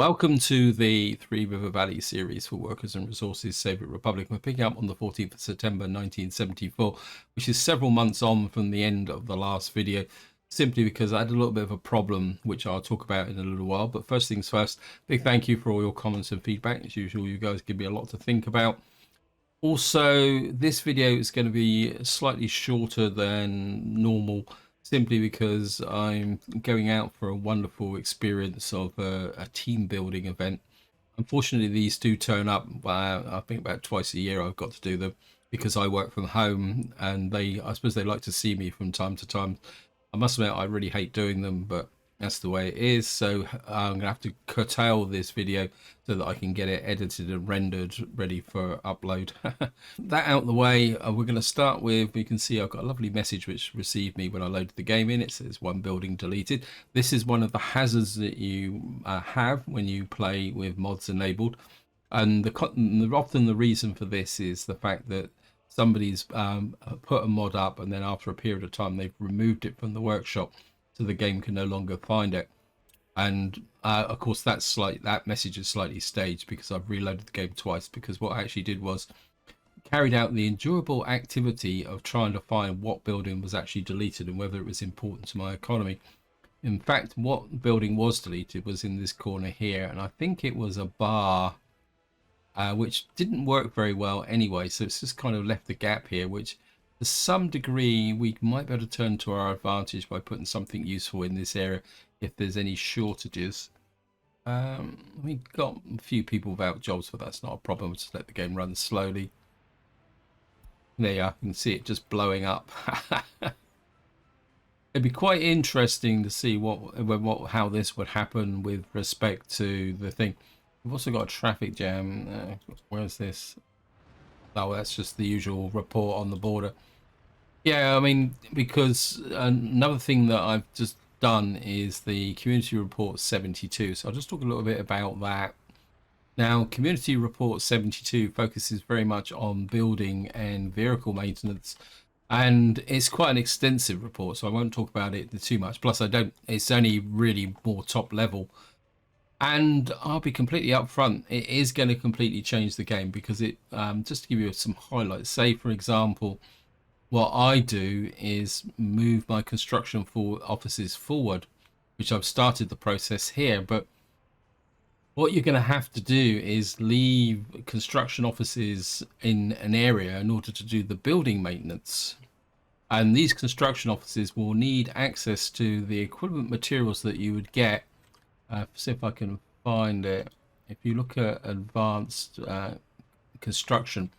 Welcome to the Three River Valley series for Workers and Resources Soviet Republic. We're picking up on the 14th of September 1974, which is several months on from the end of the last video, simply because I had a little bit of a problem, which I'll talk about in a little while. But first things first, big thank you for all your comments and feedback. As usual, you guys give me a lot to think about. Also, this video is going to be slightly shorter than normal, simply because I'm going out for a wonderful experience of a team building event. Unfortunately, these do turn up, I think about twice a year I've got to do them because I work from home, and I suppose they like to see me from time to time. I must admit, I really hate doing them, but that's the way it is. So I'm gonna have to curtail this video so that I can get it edited and rendered ready for upload. That out the way, we're going to start with, you can see I've got a lovely message which received me when I loaded the game in. It says one building deleted. This is one of the hazards that you have when you play with mods enabled, and often the reason for this is the fact that somebody's put a mod up, and then after a period of time they've removed it from the workshop, so the game can no longer find it. And of course that message is slightly staged because I've reloaded the game twice, because what I actually did was carried out the enjoyable activity of trying to find what building was actually deleted and whether it was important to my economy. In fact, what building was deleted was in this corner here, and I think it was a bar, which didn't work very well anyway, so it's just kind of left the gap here, which to some degree we might be able to turn to our advantage by putting something useful in this area if there's any shortages. We got a few people without jobs, but that's not a problem. Just let the game run slowly. There you are, you can see it just blowing up. It'd be quite interesting to see how this would happen with respect to the thing. We've also got a traffic jam. Where's this? Oh, that's just the usual report on the border. Yeah, I mean, because another thing that I've just done is the community report 72. So I'll just talk a little bit about that. Now, community report 72 focuses very much on building and vehicle maintenance, and it's quite an extensive report, so I won't talk about it too much. Plus, it's only really more top level. And I'll be completely upfront, it is going to completely change the game, because it, just to give you some highlights, say for example, what I do is move my construction offices forward, which I've started the process here. But what you're going to have to do is leave construction offices in an area in order to do the building maintenance. And these construction offices will need access to the equivalent materials that you would get. See if I can find it. If you look at advanced construction,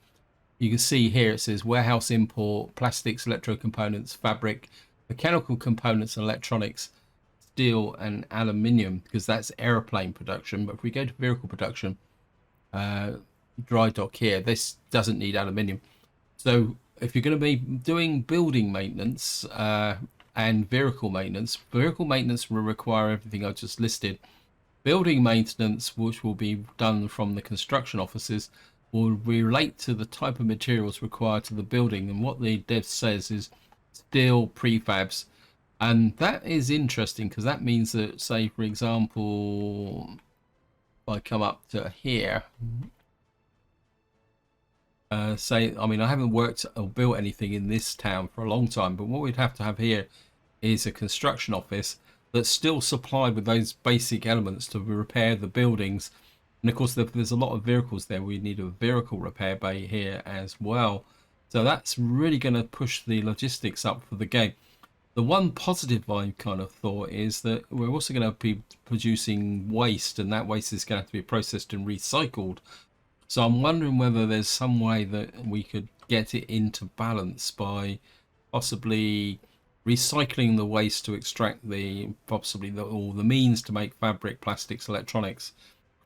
you can see here it says warehouse import, plastics, electro components, fabric, mechanical components, electronics, steel and aluminium, because that's airplane production. But if we go to vehicle production, dry dock here, this doesn't need aluminium. So if you're going to be doing building maintenance and vehicle maintenance will require everything I just listed. Building maintenance, which will be done from the construction offices, will relate to the type of materials required to the building, and what the dev says is steel prefabs. And that is interesting, because that means that, say for example, if I come up to here, say, I mean, I haven't worked or built anything in this town for a long time, but what we'd have to have here is a construction office that's still supplied with those basic elements to repair the buildings. And of course, there's a lot of vehicles there. We need a vehicle repair bay here as well. So that's really going to push the logistics up for the game. The one positive I kind of thought is that we're also going to be producing waste, and that waste is going to have to be processed and recycled. So I'm wondering whether there's some way that we could get it into balance by possibly recycling the waste to extract all the means to make fabric, plastics, electronics,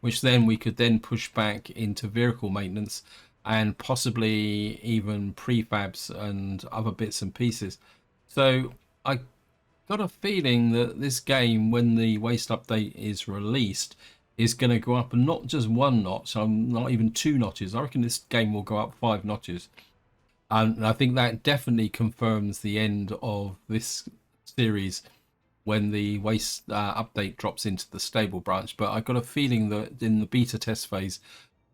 which then we could then push back into vehicle maintenance and possibly even prefabs and other bits and pieces. So I got a feeling that this game, when the waste update is released, is going to go up not just one notch, not even two notches. I reckon this game will go up 5 notches. And I think that definitely confirms the end of this series when the waste update drops into the stable branch. But I got a feeling that in the beta test phase,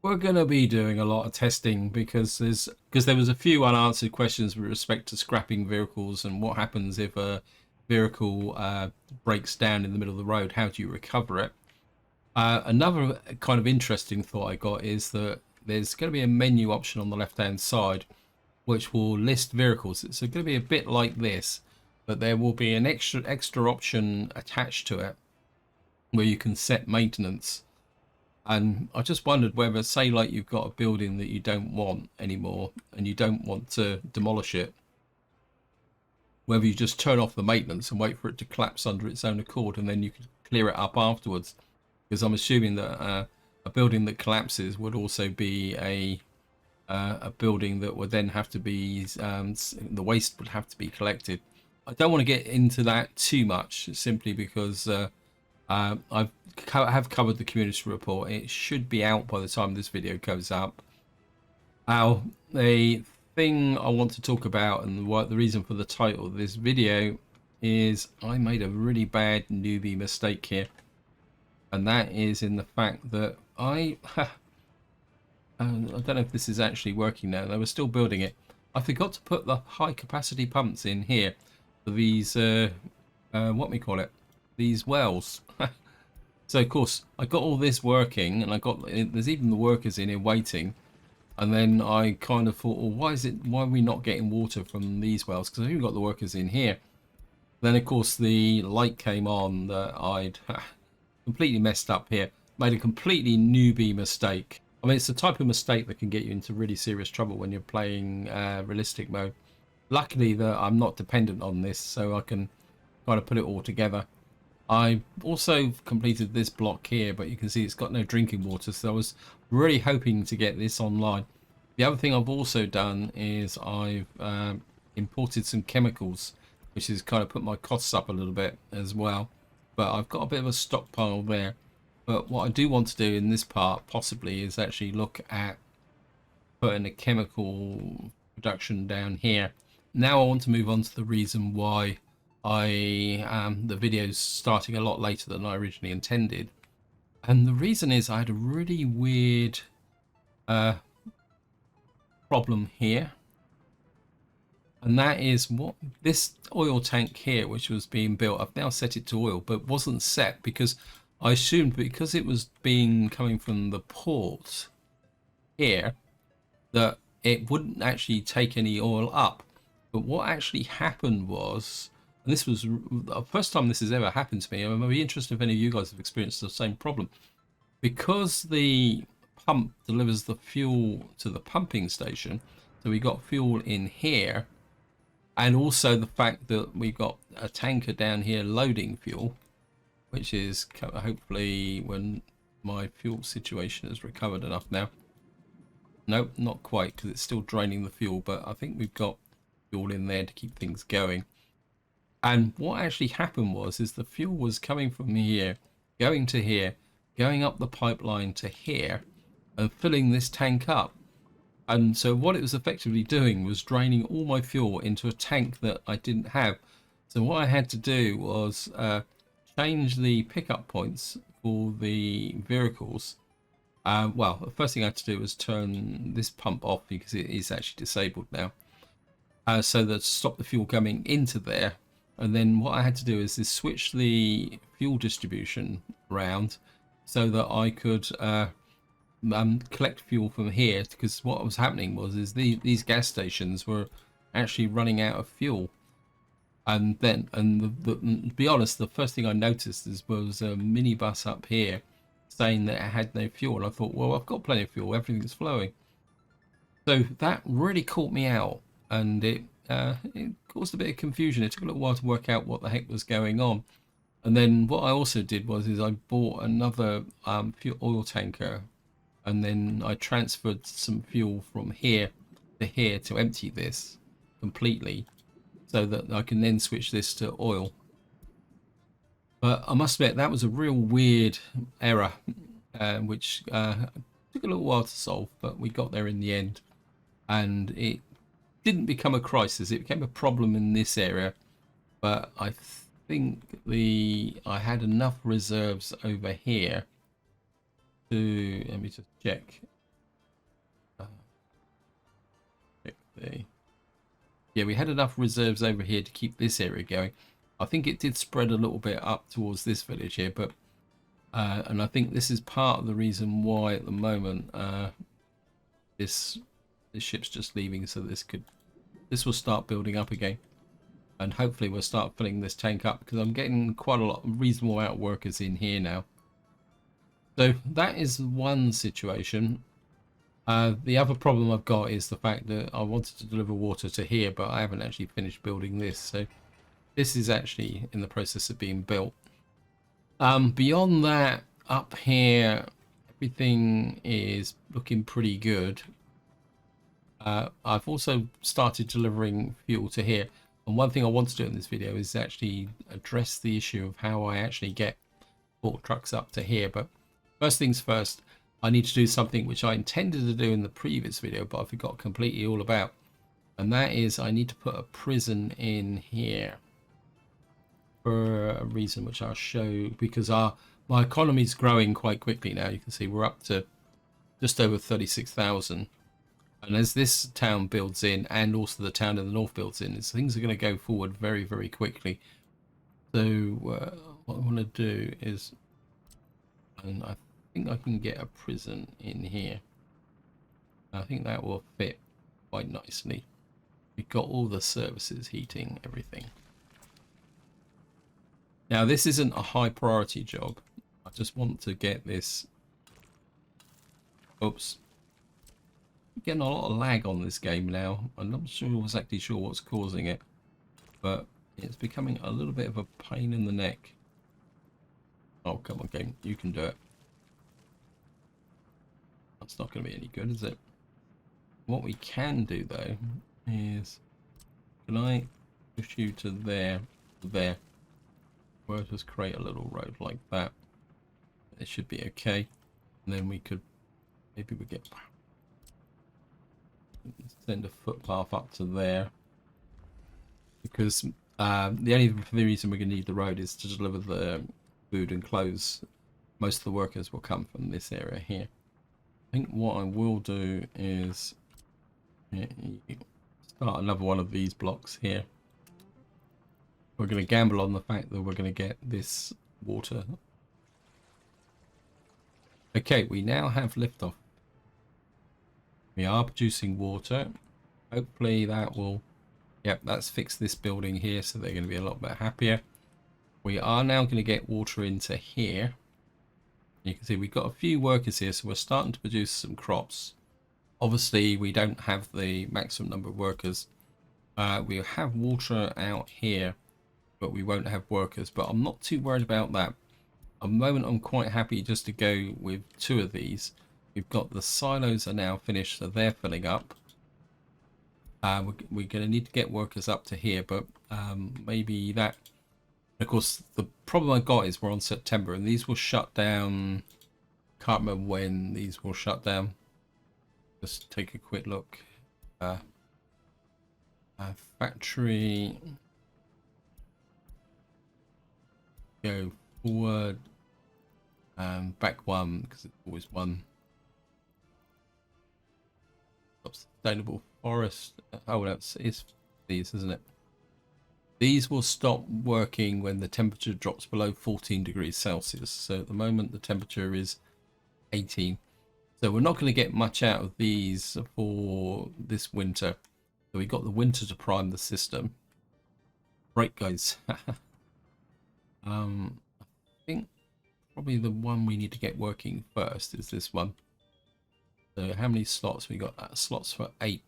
we're going to be doing a lot of testing, because there was a few unanswered questions with respect to scrapping vehicles and what happens if a vehicle breaks down in the middle of the road. How do you recover it? Another kind of interesting thought I got is that there's going to be a menu option on the left hand side which will list vehicles. It's going to be a bit like this, but there will be an extra option attached to it where you can set maintenance. And I just wondered whether, say, like you've got a building that you don't want anymore and you don't want to demolish it, whether you just turn off the maintenance and wait for it to collapse under its own accord, and then you can clear it up afterwards. Because I'm assuming that a building that collapses would also be a building that would then have to be, the waste would have to be collected. I don't want to get into that too much, simply because I have covered the community report. It should be out by the time this video goes up. Now, the thing I want to talk about, and the reason for the title of this video, is I made a really bad newbie mistake here. And that is in the fact that I don't know if this is actually working now. They were still building it. I forgot to put the high capacity pumps in here for these, what we call it, these wells. So of course I got all this working, and there's even the workers in here waiting. And then I kind of thought, well, why are we not getting water from these wells? Because I've even got the workers in here. Then of course the light came on that I'd completely messed up here. Made a completely newbie mistake. I mean, it's the type of mistake that can get you into really serious trouble when you're playing realistic mode. Luckily that I'm not dependent on this, so I can kind of put it all together. I also completed this block here, but you can see it's got no drinking water, so I was really hoping to get this online. The other thing I've also done is I've imported some chemicals, which has kind of put my costs up a little bit as well. But I've got a bit of a stockpile there. But what I do want to do in this part possibly is actually look at putting a chemical production down here. Now I want to move on to the reason why the video's starting a lot later than I originally intended. And the reason is I had a really weird problem here. And that is what this oil tank here, which was being built, I've now set it to oil, but wasn't set because I assumed, because it was coming from the port here, that it wouldn't actually take any oil up. But what actually happened was, and this was the first time this has ever happened to me, I'm be interested if any of you guys have experienced the same problem. Because the pump delivers the fuel to the pumping station, so we got fuel in here, and also the fact that we've got a tanker down here loading fuel, which is hopefully when my fuel situation has recovered enough now. Nope, not quite, because it's still draining the fuel, but I think we've got fuel in there to keep things going. And what actually happened is the fuel was coming from here, going to here, going up the pipeline to here, and filling this tank up. And so what it was effectively doing was draining all my fuel into a tank that I didn't have. So what I had to do was change the pickup points for the vehicles. Well, the first thing I had to do was turn this pump off because it is actually disabled now. So that to stop the fuel coming into there. And then what I had to do is switch the fuel distribution around so that I could collect fuel from here, because what was happening was these gas stations were actually running out of fuel. And then, to be honest, the first thing I noticed was a minibus up here saying that it had no fuel. And I thought, well, I've got plenty of fuel, everything's flowing. So that really caught me out, and it caused a bit of confusion. It took a little while to work out what the heck was going on. And then what I also did was I bought another fuel oil tanker, and then I transferred some fuel from here to empty this completely, so that I can then switch this to oil. But I must admit, that was a real weird error, which took a little while to solve, but we got there in the end. And it didn't become a crisis, it became a problem in this area. But I think I had enough reserves over here to, let me just check. Yeah, we had enough reserves over here to keep this area going. I think it did spread a little bit up towards this village here, but and I think this is part of the reason why at the moment this ship's just leaving, so this will start building up again, and hopefully we'll start filling this tank up, because I'm getting quite a lot, reasonable amount of workers in here now. So that is one situation. The other problem I've got is the fact that I wanted to deliver water to here, but I haven't actually finished building this. So this is actually in the process of being built. Beyond that, up here, everything is looking pretty good. I've also started delivering fuel to here. And one thing I want to do in this video is actually address the issue of how I actually get fork trucks up to here. But first things first, I need to do something which I intended to do in the previous video, but I forgot completely all about. And that is, I need to put a prison in here for a reason which I'll show, because my economy is growing quite quickly now. You can see we're up to just over 36,000. And as this town builds in, and also the town in the north builds in, things are going to go forward very, very quickly. So what I want to do is, and I think I can get a prison in here. I think that will fit quite nicely. We've got all the services, heating, everything. Now this isn't a high priority job. I just want to get this. Oops. I'm getting a lot of lag on this game now. I'm not exactly sure what's causing it, but it's becoming a little bit of a pain in the neck. Oh, come on, game. You can do it. That's not going to be any good, is it? What we can do, though, is... Can I push you to there? There. We'll just create a little road like that. It should be okay. And then we could... Maybe we get... Send a footpath up to there. Because the only reason we're going to need the road is to deliver the food and clothes. Most of the workers will come from this area here. I think what I will do is start another one of these blocks here. We're going to gamble on the fact that we're going to get this water. Okay, we now have liftoff. We are producing water. Hopefully that will... Yep, that's fixed this building here, so they're going to be a lot bit happier. We are now going to get water into here. You can see we've got a few workers here, so we're starting to produce some crops. Obviously, we don't have the maximum number of workers. We have water out here, but we won't have workers. But I'm not too worried about that. At the moment, I'm quite happy just to go with 2 of these. We've got the silos are now finished, so they're filling up. We're going to need to get workers up to here, but maybe that... Of course, the problem I got is we're on September, and these will shut down. Can't remember when these will shut down. Just take a quick look. Factory. Go forward. Back 1, because it's always 1. Sustainable forest. Oh, it's these, isn't it? These will stop working when the temperature drops below 14 degrees Celsius. So at the moment the temperature is 18. So we're not going to get much out of these for this winter. So we got the winter to prime the system. Right, guys. I think probably the one we need to get working first is this one. So how many slots we got? Slots for 8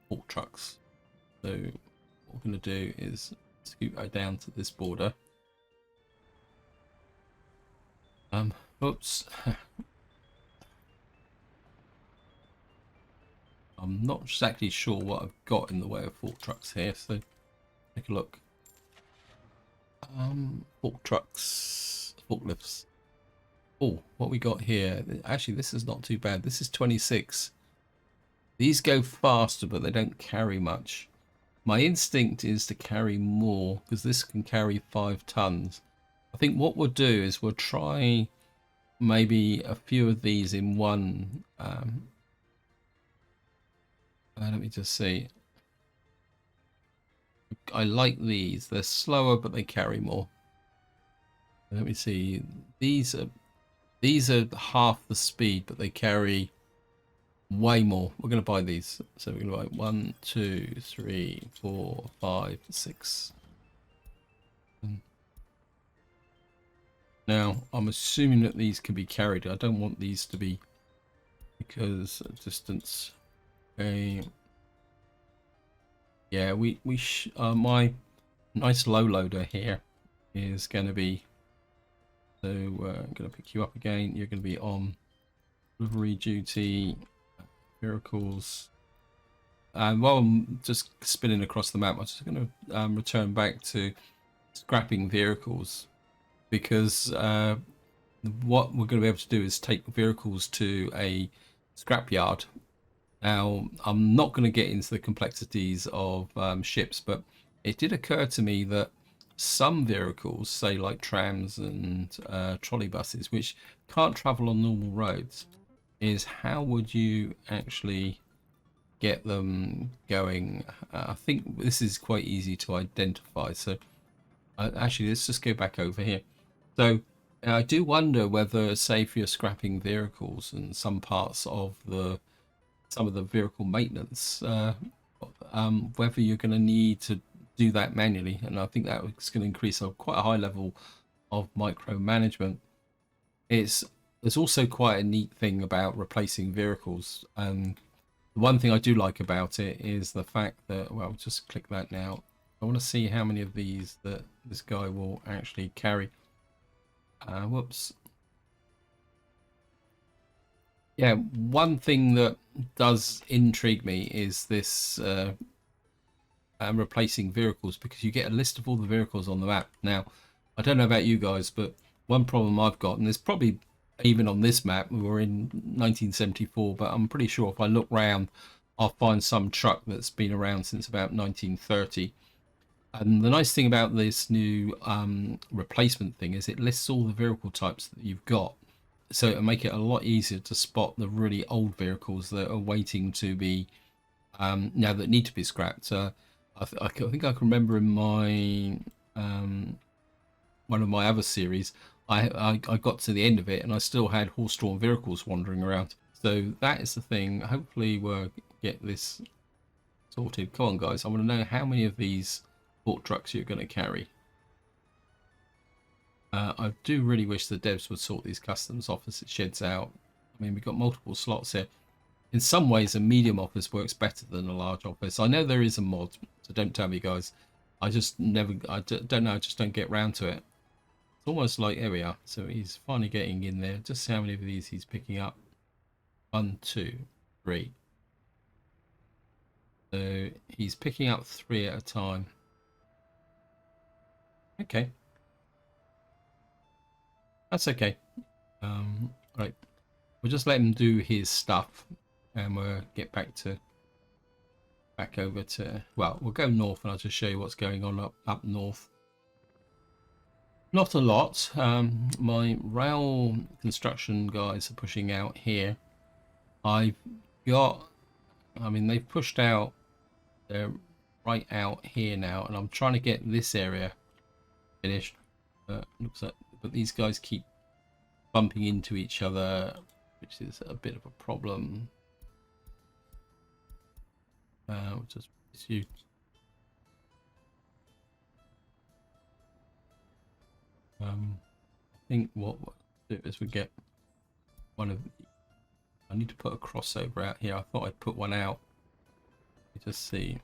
fork trucks. So what we're going to do is scoot right down to this border. Oops. I'm not exactly sure what I've got in the way of fork trucks here, so take a look. Fork trucks, forklifts. Oh, what we got here? Actually, this is not too bad. This is 26. These go faster, but they don't carry much. My instinct is to carry more because this can carry 5 tons. I think what we'll do is we'll try maybe a few of these in one. Let me just see. I like these. They're slower, but they carry more. Let me see. These are half the speed, but they carry way more. We're going to buy these. So we're going to buy 1, 2, 3, 4, 5, 6. Now, I'm assuming that these can be carried. I don't want these to be because distance. Okay. Yeah, my nice low loader here is going to be. So I'm going to pick you up again. You're going to be on delivery duty, vehicles. And while I'm just spinning across the map, I'm just going to return back to scrapping vehicles because what we're going to be able to do is take vehicles to a scrapyard. Now, I'm not going to get into the complexities of ships, but it did occur to me that some vehicles, say like trams and trolley buses, which can't travel on normal roads, is how would you actually get them going? I think this is quite easy to identify. So actually, let's just go back over here. So I do wonder whether, say, if you're scrapping vehicles and some parts of some of the vehicle maintenance, whether you're going to need to do that manually, and I think that's going to increase quite a high level of micromanagement. There's also quite a neat thing about replacing vehicles, and the one thing I do like about it is the fact that, well, just click that now. I want to see how many of these that this guy will actually carry. Whoops. Yeah, one thing that does intrigue me is this replacing vehicles, because you get a list of all the vehicles on the map. Now, I don't know about you guys, but one problem I've got, and there's probably even on this map, we were in 1974, but I'm pretty sure if I look round, I'll find some truck that's been around since about 1930. And the nice thing about this new replacement thing is it lists all the vehicle types that you've got. So it'll make it a lot easier to spot the really old vehicles that are waiting to be, now that need to be scrapped. I think I can remember in my one of my other series, I got to the end of it and I still had horse-drawn vehicles wandering around. So that is the thing. Hopefully we'll get this sorted. Come on, guys. I want to know how many of these fork trucks you're going to carry. I do really wish the devs would sort these customs office sheds out. I mean, we've got multiple slots here. In some ways, a medium office works better than a large office. I know there is a mod, so don't tell me, guys. I just never, I don't know, I just don't get round to it. It's almost like, here we are. So he's finally getting in there. Just see how many of these he's picking up. 1, 2, 3. So he's picking up 3 at a time. Okay. That's okay. Right. We'll just let him do his stuff and we'll get back over to, well, we'll go north and I'll just show you what's going on up north. Not a lot. My rail construction guys are pushing out here. I've got, I mean, they've pushed out, they're right out here now, and I'm trying to get this area finished. Looks like, but these guys keep bumping into each other, which is a bit of a problem. Just you. I think what we'll do is we get one of. I need to put a crossover out here. I thought I'd put one out. Let me just see.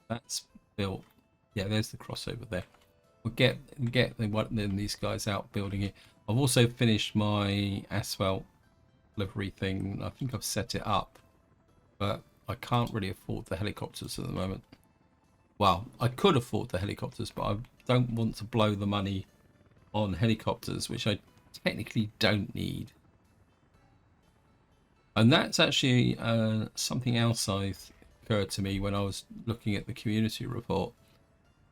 That's built. Yeah, there's the crossover there. We'll get these guys out building it. I've also finished my asphalt delivery thing. I think I've set it up, but I can't really afford the helicopters at the moment. Well, I could afford the helicopters, but I don't want to blow the money on helicopters, which I technically don't need. And that's actually something else I've occurred to me when I was looking at the community report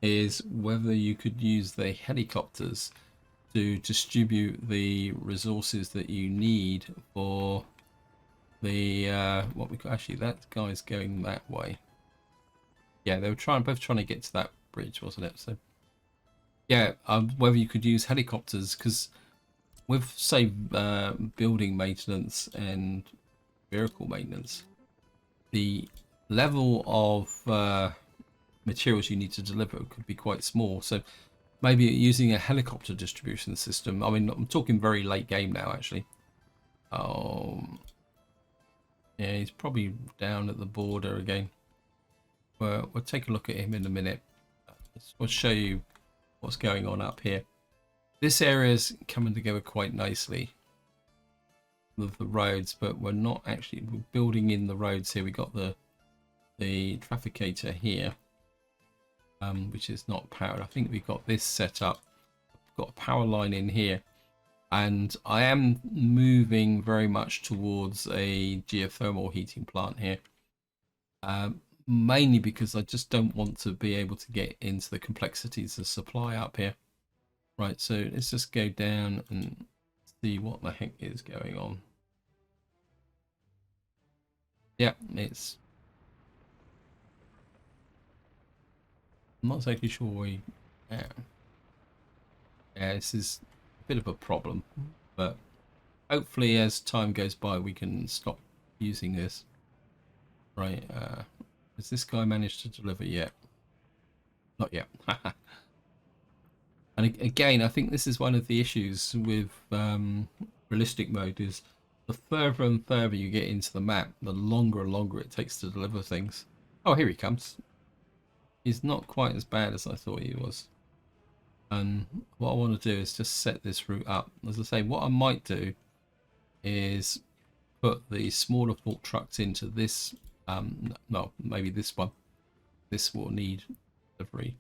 is whether you could use the helicopters to distribute the resources that you need for the what we actually, that guy's going that way. Yeah, they were both trying to get to that bridge, wasn't it? So yeah, whether you could use helicopters, because with say building maintenance and vehicle maintenance, the level of materials you need to deliver could be quite small. So maybe using a helicopter distribution system. I mean, I'm talking very late game now, actually. Yeah, he's probably down at the border again. We'll take a look at him in a minute. We'll show you what's going on up here. This area is coming together quite nicely with the roads, but we're not actually, we're building in the roads here. We got the trafficator here, which is not powered. I think we've got this set up. We've got a power line in here, and I am moving very much towards a geothermal heating plant here, mainly because I just don't want to be able to get into the complexities of supply up here. Right, so let's just go down and see what the heck is going on. Yeah, it's, I'm not exactly sure we, yeah, this is a bit of a problem, but hopefully as time goes by we can stop using this. Right, has this guy managed to deliver yet? Not yet. And again, I think this is one of the issues with realistic mode, is the further and further you get into the map, the longer and longer it takes to deliver things. Oh, here he comes. He's not quite as bad as I thought he was. And what I want to do is just set this route up. As I say, what I might do is put the smaller fork trucks into this. No, maybe this one. This will need delivery.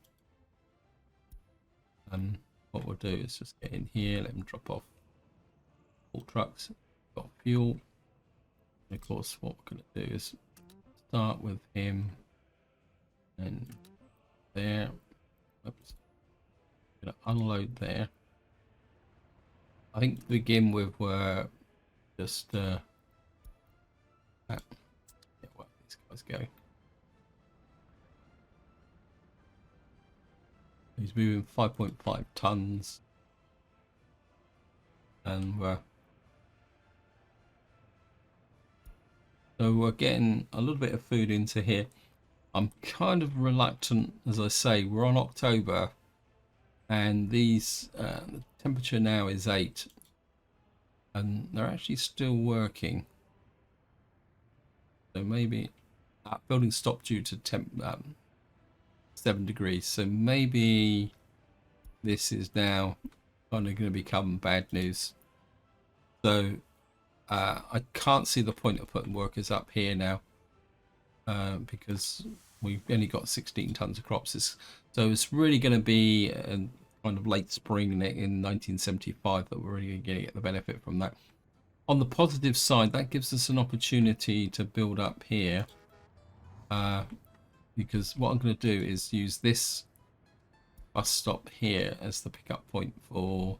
And what we'll do is just get in here, let them drop off all trucks, got fuel. And of course, what we're going to do is start with him and there. Oops. Going to unload there. I think to begin with, we're just yeah, where these guys go. He's moving 5.5 tons, and so we're getting a little bit of food into here. I'm kind of reluctant, as I say, we're on October, and these the temperature now is 8, and they're actually still working. So maybe building stopped due to 7 degrees, so maybe this is now kind of going to become bad news. So I can't see the point of putting workers up here now, because we've only got 16 tons of crops. So it's really going to be a kind of late spring in 1975 that we're really going to get the benefit from that. On the positive side, that gives us an opportunity to build up here, because what I'm going to do is use this bus stop here as the pickup point for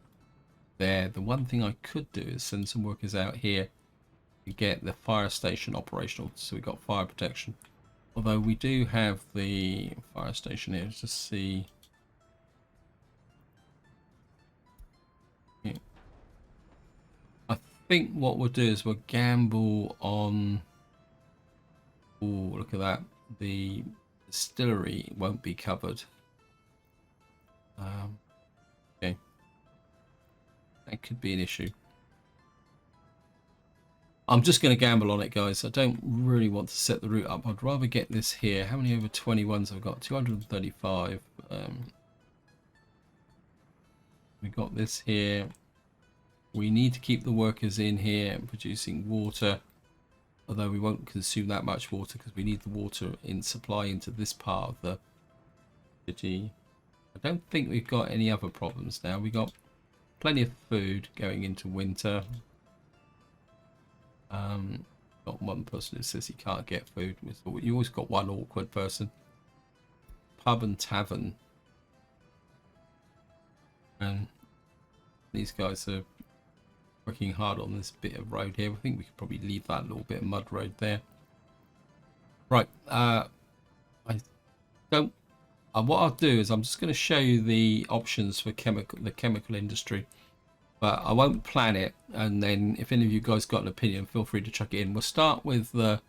there. The one thing I could do is send some workers out here to get the fire station operational, so we've got fire protection. Although we do have the fire station here. Let's just see. Yeah. I think what we'll do is we'll gamble on, oh, look at that, the distillery won't be covered. Okay, that could be an issue. I'm just going to gamble on it, guys. I don't really want to set the route up. I'd rather get this here. How many over 21s I've got? 235. We got this here. We need to keep the workers in here producing water, although we won't consume that much water because we need the water in supply into this part of the city. I don't think we've got any other problems now. We got plenty of food going into winter. got one person who says he can't get food. You always got one awkward person. Pub and tavern. And these guys are working hard on this bit of road here. I think we could probably leave that little bit of mud road there. Right. I don't. What I'll do is I'm just going to show you the options for the chemical industry, but I won't plan it. And then if any of you guys got an opinion, feel free to chuck it in. We'll start with the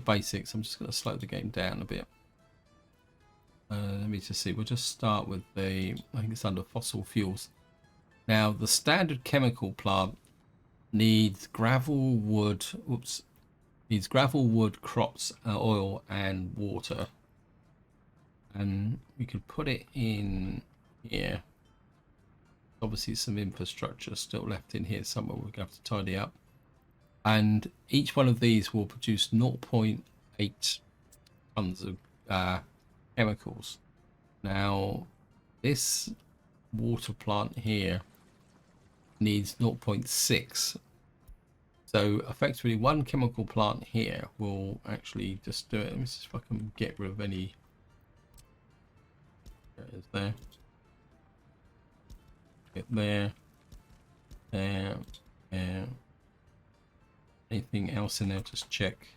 basics. I'm just going to slow the game down a bit. Let me just see. We'll just start with I think it's under fossil fuels. Now, the standard chemical plant needs gravel, wood. Oops. Needs gravel, wood, crops, oil, and water. And we could put it in here. Obviously, some infrastructure still left in here somewhere. We're going to have to tidy up. And each one of these will produce 0.8 tons of chemicals. Now, this water plant here needs 0.6. So effectively, one chemical plant here will actually just do it. Let me see if I can get rid of any. There it is there. Get there. There. There. Anything else in there? Just check.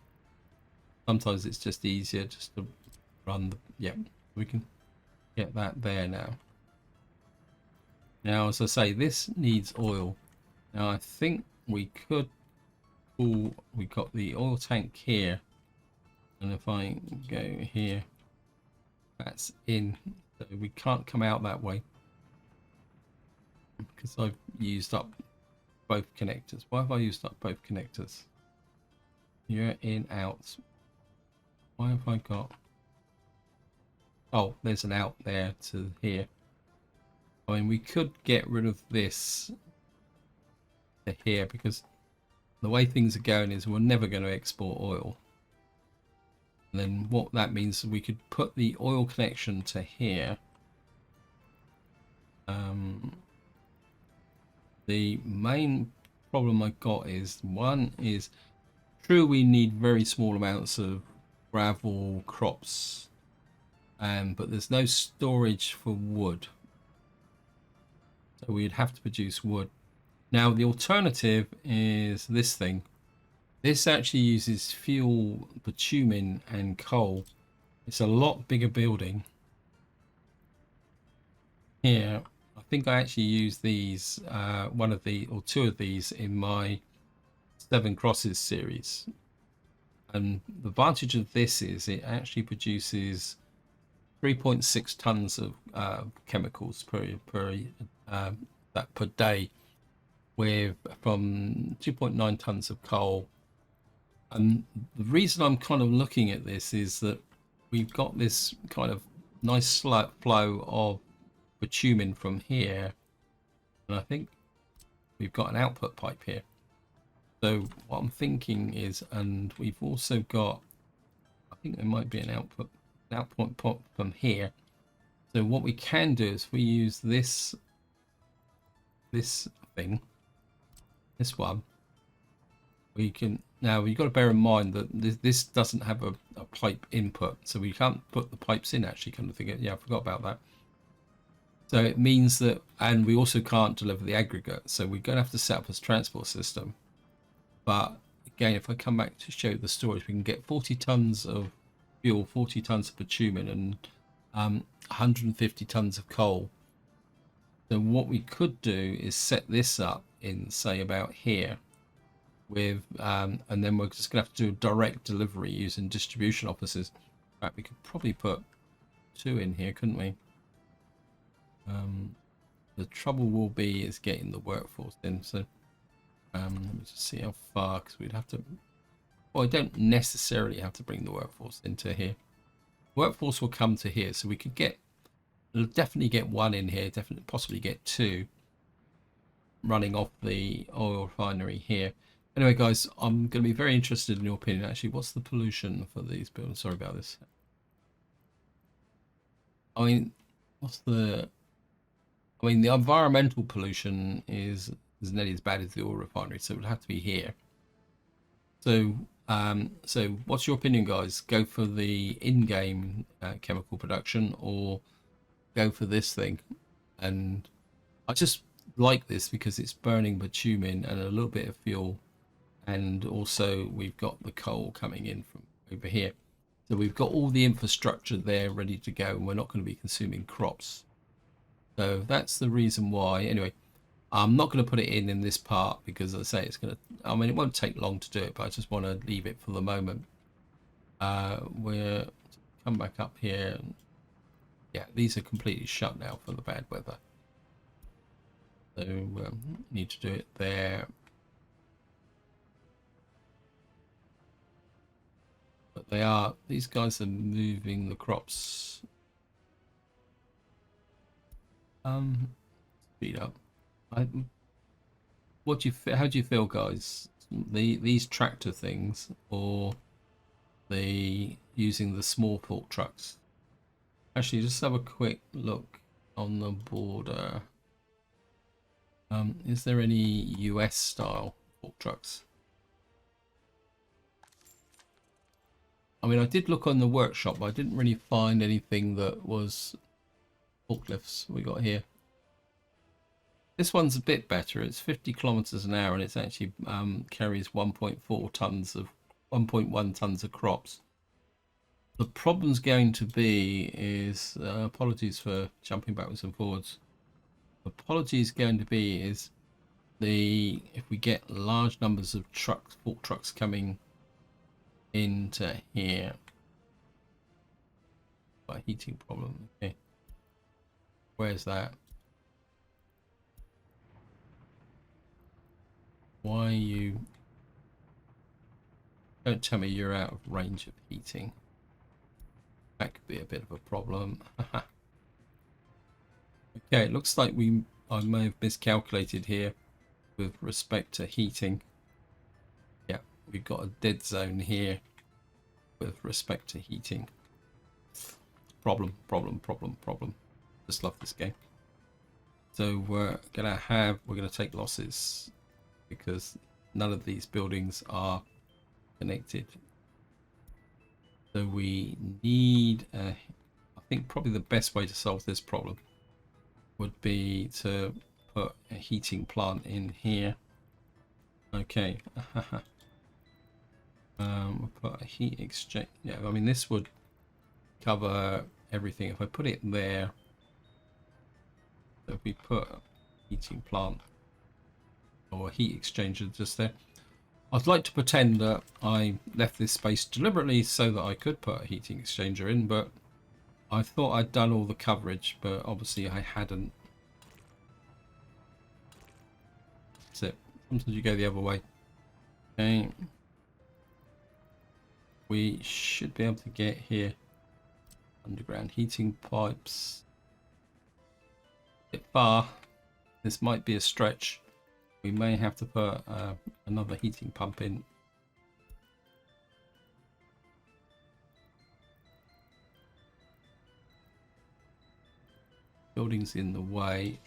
Sometimes it's just easier just to run the. Yeah, we can get that there now. Now, as I say, this needs oil. Now, I think we could. We got the oil tank here, and if I go here, that's in. So we can't come out that way because I've used up both connectors. Why have I used up both connectors? You're in, out. Why have I got? Oh, there's an out there to here. I mean, we could get rid of this to here because the way things are going is we're never going to export oil. And then what that means is we could put the oil connection to here. The main problem I got is one is true we need very small amounts of gravel, crops, but there's no storage for wood. So we'd have to produce wood. Now the alternative is this thing. This actually uses fuel, bitumen, and coal. It's a lot bigger building. Here, I think I actually used these, two of these in my 7 Crosses series. And the advantage of this is it actually produces 3.6 tons of chemicals per day, with from 2.9 tons of coal. And the reason I'm kind of looking at this is that we've got this kind of nice flow of bitumen from here, and I think we've got an output pipe here. So what I'm thinking is, and we've also got, I think there might be an output pipe from here. So what we can do is we use this thing, this one. We can now. You've got to bear in mind that this doesn't have a pipe input, so we can't put the pipes in. Actually, kind of think. Yeah, I forgot about that. So it means that, and we also can't deliver the aggregate. So we're going to have to set up a transport system. But again, if I come back to show the storage, we can get 40 tons of fuel, 40 tons of bitumen, and 150 tons of coal. So what we could do is set this up in, say, about here, with and then we're just gonna have to do a direct delivery using distribution offices. In fact, we could probably put 2 in here, couldn't we? The trouble will be is getting the workforce in. So let me just see how far, because we'd have to. Well, I don't necessarily have to bring the workforce into here. Workforce will come to here, so we could get. We'll definitely get 1 in here. Definitely, possibly get 2 running off the oil refinery here. Anyway, guys, I'm going to be very interested in your opinion. Actually, what's the pollution for these buildings? Sorry about this. I mean, the environmental pollution is nearly as bad as the oil refinery, so it would have to be here. So So what's your opinion, guys? Go for the in-game chemical production or go for this thing? And I just like this because it's burning bitumen and a little bit of fuel, and also we've got the coal coming in from over here, so we've got all the infrastructure there ready to go, and we're not going to be consuming crops. So that's the reason why. Anyway, I'm not going to put it in this part because, as I say, it's going to, I mean, it won't take long to do it, but I just want to leave it for the moment. We're come back up here. Yeah, these are completely shut now for the bad weather. So need to do it there. But they are, these guys are moving the crops. Speed up. What do you, how do you feel, guys? These tractor things or the using the small fork trucks? Actually, just have a quick look on the border. Is there any US style fork trucks? I mean, I did look on the workshop, but I didn't really find anything that was forklifts we got here. This one's a bit better. It's 50 kilometers an hour, and it's actually carries 1.4 tons of 1.1 tons of crops. The problem's going to be is apologies for jumping backwards and forwards. Apologies going to be is the if we get large numbers of trucks, fork trucks coming into here. By heating problem. Okay, where's that? Why you? Don't tell me you're out of range of heating. That could be a bit of a problem. Okay, it looks like I may have miscalculated here with respect to heating. Yeah, we've got a dead zone here with respect to heating. Problem. Just love this game. So we're gonna take losses because none of these buildings are connected. So we need I think probably the best way to solve this problem would be to put a heating plant in here. Okay. We'll put a heat exchange. Yeah, I mean this would cover everything. If I put it there, so if we put a heating plant or a heat exchanger just there, I'd like to pretend that I left this space deliberately so that I could put a heating exchanger in, but I thought I'd done all the coverage, but obviously I hadn't. That's it. Sometimes you go the other way. Okay. We should be able to get here. Underground heating pipes. A bit far. This might be a stretch. We may have to put another heating pump in. Building's in the way.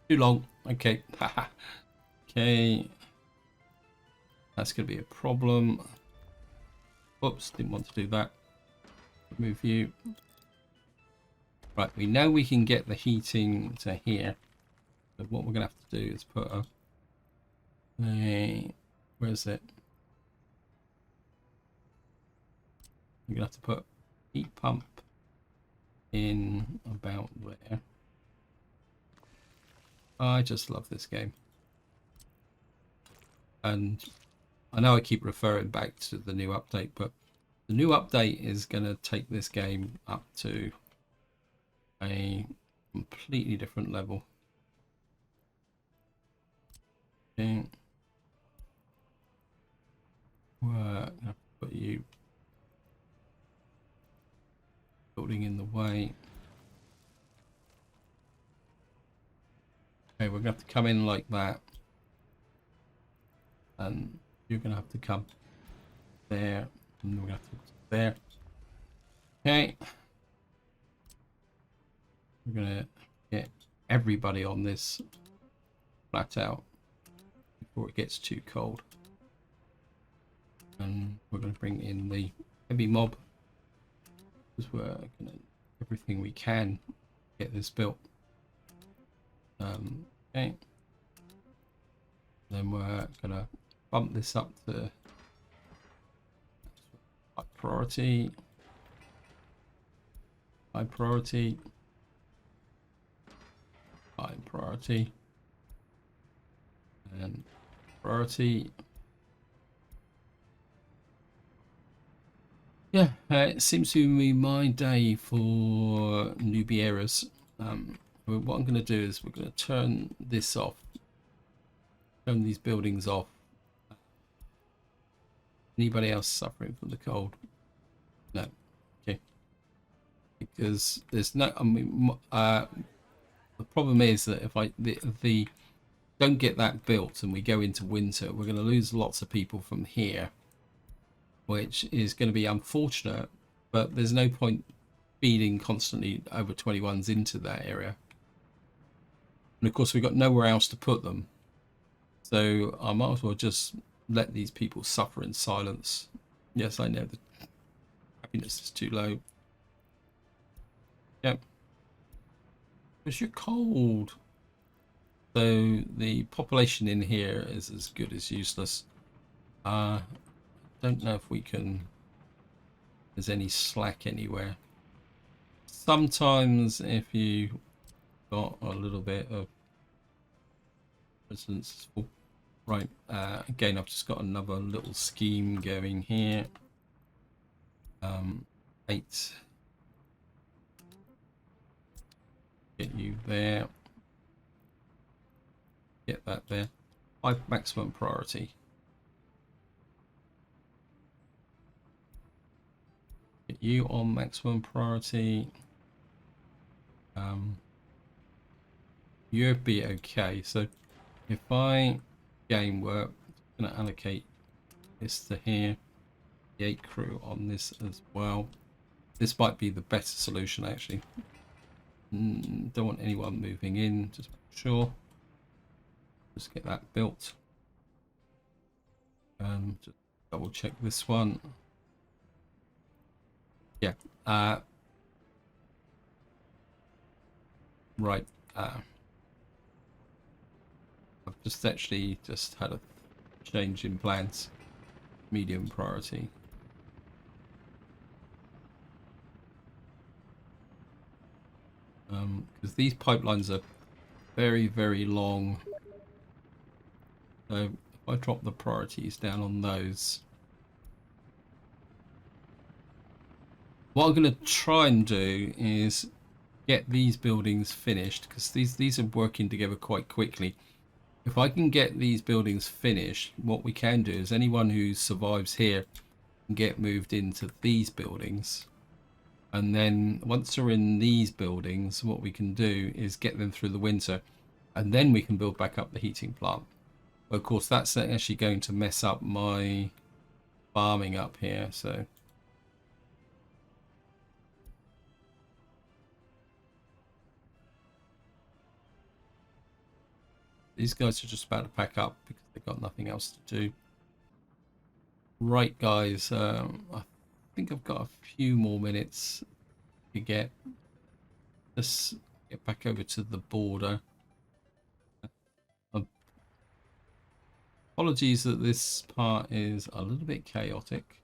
Too long. Okay. Okay. That's going to be a problem. Oops, didn't want to do that. Remove you. Right, we know we can get the heating to here. But what we're going to have to do is put a where is it? We're going to have to put heat pump in about there. I just love this game. And I know I keep referring back to the new update, but the new update is going to take this game up to a completely different level. Okay. We're going to put you building in the way. Okay, we're going to have to come in like that. And you're going to have to come there. And we're going to have to there. Okay. We're going to get everybody on this flat out before it gets too cold. And we're going to bring in the heavy mob, because we're going to everything we can get this built. Okay. Then we're going to bump this up to high priority, high priority, high priority, and priority. Yeah, it seems to be my day for newbie errors. What I'm going to do is we're going to turn this off, turn these buildings off. Anybody else suffering from the cold? No. Okay. Because there's no, I mean, the problem is that if the don't get that built and we go into winter, we're going to lose lots of people from here, which is going to be unfortunate, but there's no point feeding constantly over 21s into that area. And of course, we've got nowhere else to put them. So I might as well just let these people suffer in silence. Yes, I know the happiness is too low. Yep. Because you're cold. So the population in here is as good as useless. Don't know if we can, there's any slack anywhere. Sometimes if you got a little bit of resistance, right, again I've just got another little scheme going here. 8, get you there, get that there. 5 maximum priority. Get you on maximum priority. You'd be okay. So if I game work, I'm going to allocate this to here. The 8 crew on this as well. This might be the better solution actually. Don't want anyone moving in, just make sure. Just get that built. Just double check this one. Yeah. Right. I've just actually just had a change in plans. Medium priority. Because these pipelines are very, very long. So if I drop the priorities down on those, what I'm going to try and do is get these buildings finished, because these are working together quite quickly. If I can get these buildings finished, what we can do is anyone who survives here can get moved into these buildings. And then once they're in these buildings, what we can do is get them through the winter, and then we can build back up the heating plant. But of course, that's actually going to mess up my farming up here. So these guys are just about to pack up because they've got nothing else to do. Right, guys, I think I've got a few more minutes to get back over to the border. Apologies that this part is a little bit chaotic.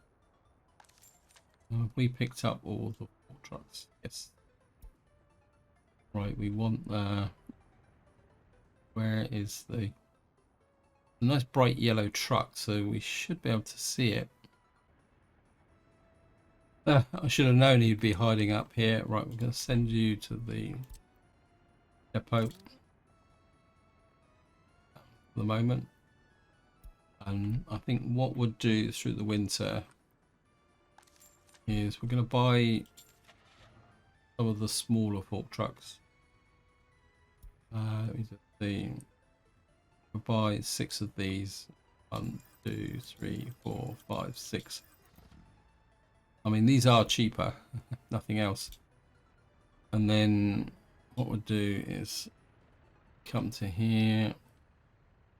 We picked up all the 4 trucks. Yes. Right, we want where is the nice bright yellow truck, so we should be able to see it. I should have known he'd be hiding up here. Right, we're going to send you to the depot for the moment. And I think what we'll do through the winter is we're going to buy some of the smaller fork trucks. Let me just see. We'll buy 6 of these. 1, 2, 3, 4, 5, 6. I mean, these are cheaper, nothing else. And then what we'll do is come to here,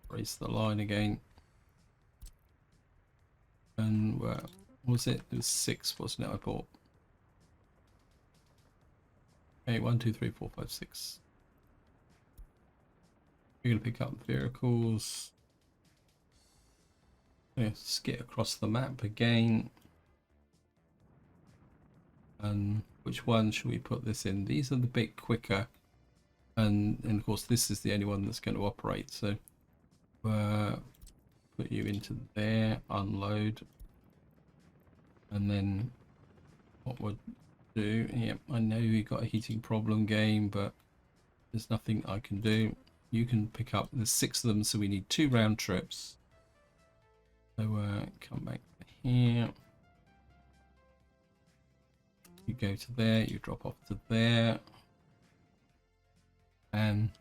raise the line again. And what was it? It was 6, wasn't it? I bought. Okay, 1, 2, 3, 4, 5, 6. We're gonna pick up vehicles. Let's get across the map again. And which one should we put this in? These are the bit quicker, and of course this is the only one that's going to operate. So put you into there, unload, and then what we'll do? Yep, I know we got a heating problem game, but there's nothing I can do. You can pick up. There's 6 of them, so we need 2 round trips. So come back here. You go to there, you drop off to there, and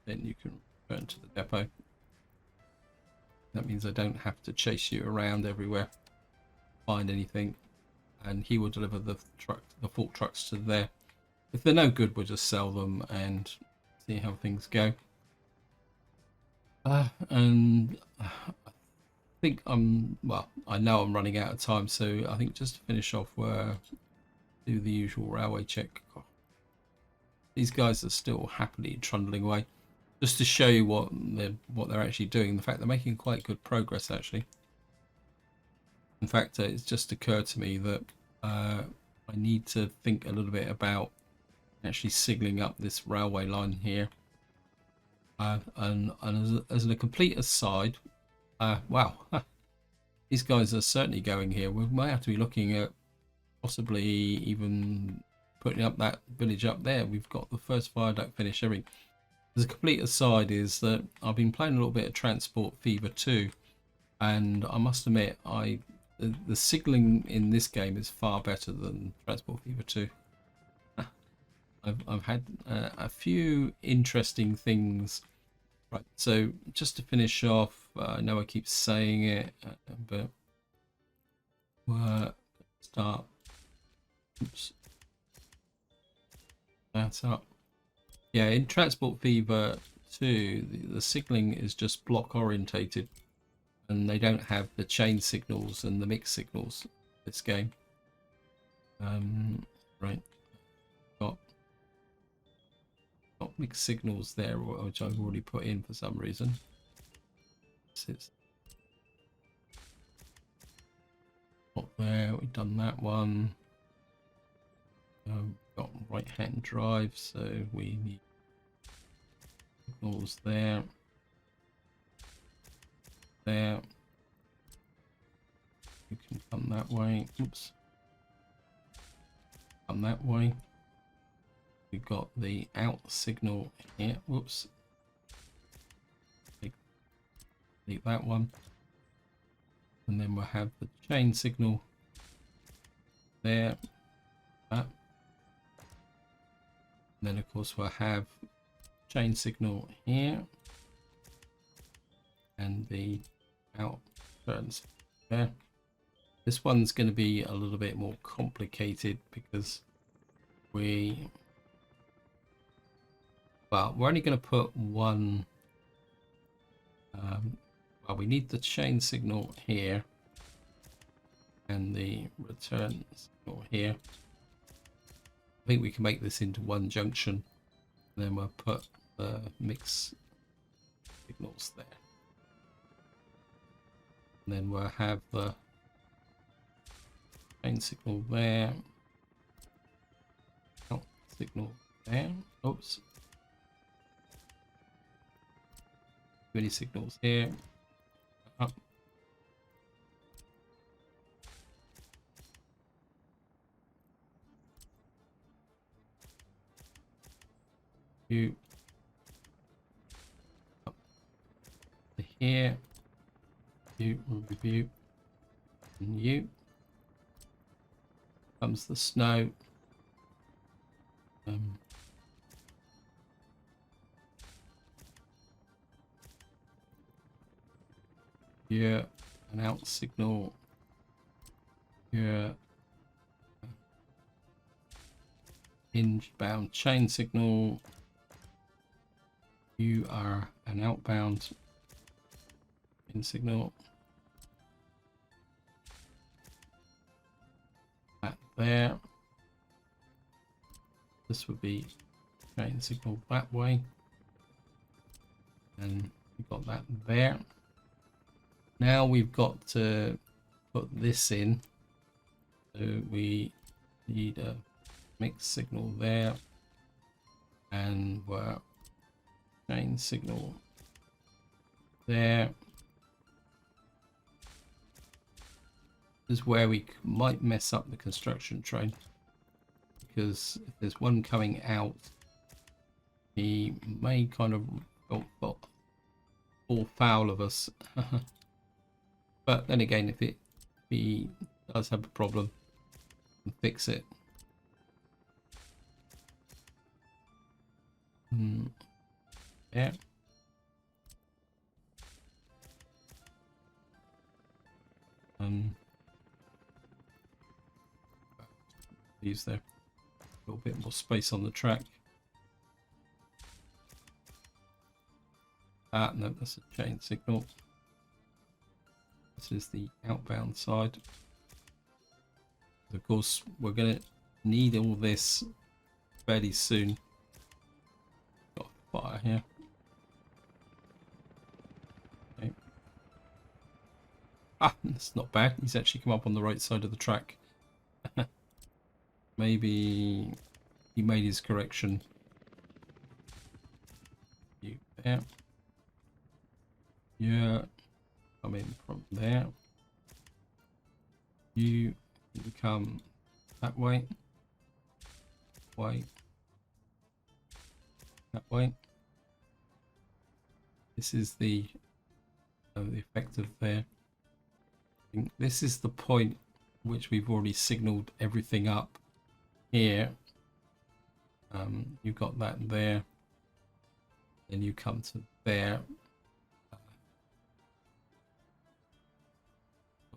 then you can return to the depot. That means I don't have to chase you around everywhere, find anything, and he will deliver the full trucks to there. If they're no good, we'll just sell them and see how things go. And I think I know I'm running out of time, so I think just to finish off, do the usual railway check. These guys are still happily trundling away. Just to show you what they're actually doing. The fact they're making quite good progress, actually. In fact, it's just occurred to me that I need to think a little bit about actually signalling up this railway line here. And as a complete aside, wow, these guys are certainly going here. We might have to be looking at possibly even putting up that village up there. We've got the first viaduct finished. Everything. As a complete aside is that I've been playing a little bit of Transport Fever 2, and I must admit the signalling in this game is far better than Transport Fever 2. I've had a few interesting things. Right, so just to finish off, I know I keep saying it, but start. Oops, that's up. Yeah, in Transport Fever 2, the signaling is just block orientated, and they don't have the chain signals and the mix signals this game. Right, got mixed signals there, which I've already put in for some reason. It's not there. We've done that one. Got right-hand drive, so we need signals there. There. You can come that way. Oops. Come that way. We've got the out signal here. Whoops. Delete that one. And then we'll have the chain signal there. That. And then of course we'll have chain signal here. And the out turns there. This one's going to be a little bit more complicated because we're only going to put one. We need the chain signal here and the return signal here. I think we can make this into one junction, and then we'll put the mix signals there. And then we'll have the chain signal there, out signal there. Oops. Many signals here. Up. You up to here. You review. And you comes the snow. Here, an out signal. Here, inbound chain signal. You are an outbound in signal. there. This would be chain signal that way. And we've got that there. Now we've got to put this in. So we need a mixed signal there. And we're chain signal there. This is where we might mess up the construction train, because if there's one coming out, he may kind of fall foul of us. But then again, if he does have a problem, we can fix it. Yeah. Leaves there. A little bit more space on the track. No, that's a chain signal. This is the outbound side. Of course, we're going to need all this fairly soon. Got a fire here. Okay. That's not bad. He's actually come up on the right side of the track. Maybe he made his correction. You there. Yeah. Come in from there. You come that way. That way. This is the effect of there. I think this is the point which we've already signaled everything up. Here, you've got that there, then you come to there,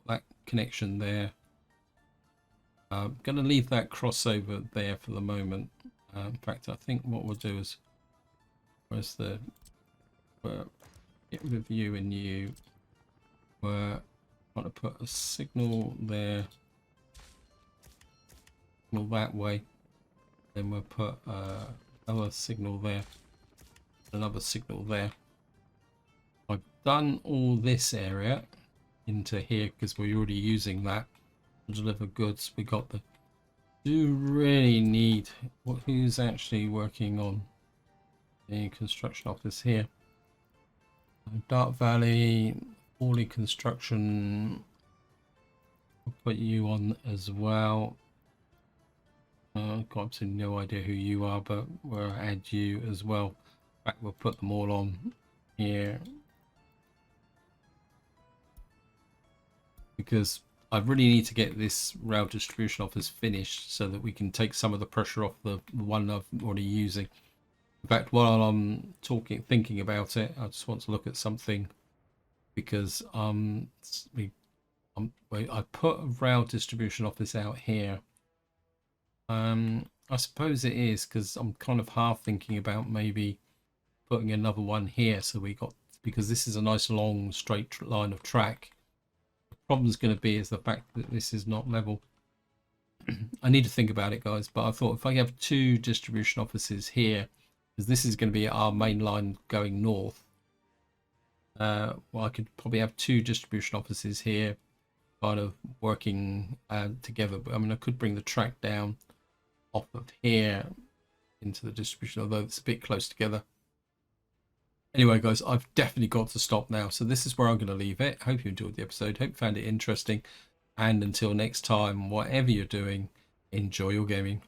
that connection there. I'm going to leave that crossover there for the moment. In fact, I think what we'll do is, where's the, get rid of you and you, we're going to put a signal there. That way, then we'll put another signal there, another signal there. I've done all this area into here because we're already using that to deliver goods. We got the do really need who's actually working on the construction office here. Dark Valley, Orly Construction. I'll put you on as well. I've got absolutely no idea who you are, but we'll add you as well. In fact, we'll put them all on here. Because I really need to get this rail distribution office finished so that we can take some of the pressure off the one I've already using. In fact, while I'm thinking about it, I just want to look at something, because I put a rail distribution office out here. I suppose it is because I'm kind of half thinking about maybe putting another one here, so because this is a nice long straight line of track. The problem's going to be is the fact that this is not level. I need to think about it, guys, but I thought if I have two distribution offices here, because this is going to be our main line going north, well, I could probably have two distribution offices here kind of working together. But I mean, I could bring the track down off of here into the distribution, although it's a bit close together. Anyway, guys, I've definitely got to stop now, so this is where I'm going to leave it. Hope you enjoyed the episode, hope you found it interesting, and until next time, whatever you're doing, enjoy your gaming.